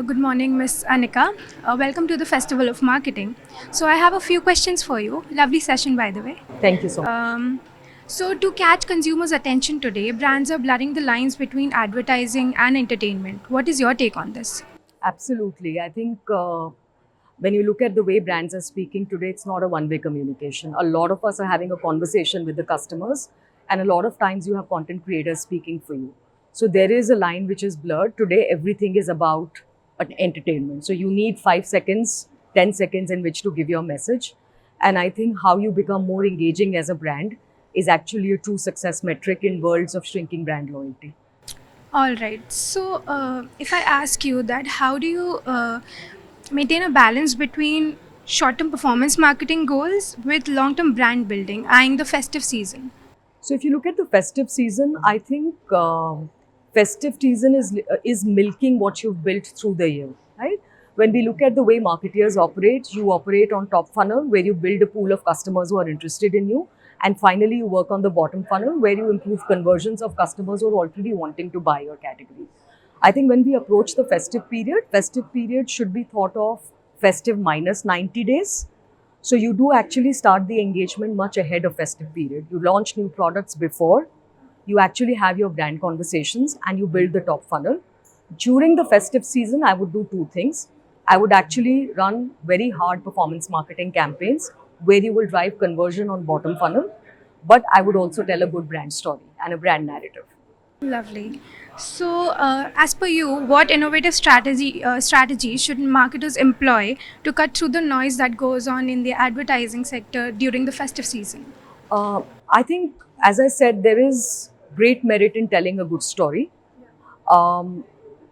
Good morning, Miss Anika. Welcome to the Festival of Marketing. So, I have a few questions for you. Lovely session, by the way. Thank you so much. So, to catch consumers' attention today, brands are blurring the lines between advertising and entertainment. What is your take on this? Absolutely. I think when you look at the way brands are speaking today, it's not a one-way communication. A lot of us are having a conversation with the customers, and a lot of times you have content creators speaking for you. So there is a line which is blurred. Today, everything is about entertainment. So you need 5 seconds, 10 seconds in which to give your message. And I think how you become more engaging as a brand is actually a true success metric in worlds of shrinking brand loyalty. All right. So, if I ask you that, how do you maintain a balance between short-term performance marketing goals with long-term brand building, eyeing the festive season? So if you look at the festive season, I think festive season is milking what you've built through the year, right? When we look at the way marketeers operate, you operate on top funnel where you build a pool of customers who are interested in you, and finally you work on the bottom funnel where you improve conversions of customers who are already wanting to buy your category. I think when we approach the festive period should be thought of festive minus 90 days. So you do actually start the engagement much ahead of festive period. You launch new products before, you actually have your brand conversations and you build the top funnel. During the festive season, I would do two things. I would actually run very hard performance marketing campaigns where you will drive conversion on bottom funnel, but I would also tell a good brand story and a brand narrative. Lovely. So, as per you, what innovative strategy should marketers employ to cut through the noise that goes on in the advertising sector during the festive season? I think, as I said, there is great merit in telling a good story. Um,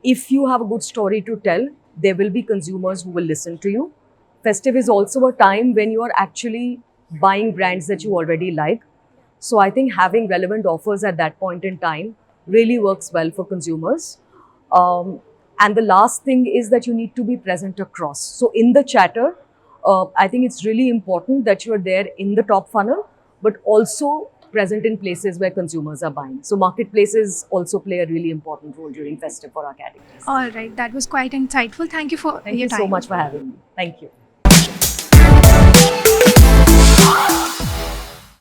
if you have a good story to tell, there will be consumers who will listen to you. Festive is also a time when you are actually buying brands that you already like. So I think having relevant offers at that point in time really works well for consumers. And the last thing is that you need to be present across. So in the chatter, I think it's really important that you are there in the top funnel, but also present in places where consumers are buying. So marketplaces also play a really important role during festive for our categories. All right, that was quite insightful. Thank you for Thank your you time. so much for having me. Thank you.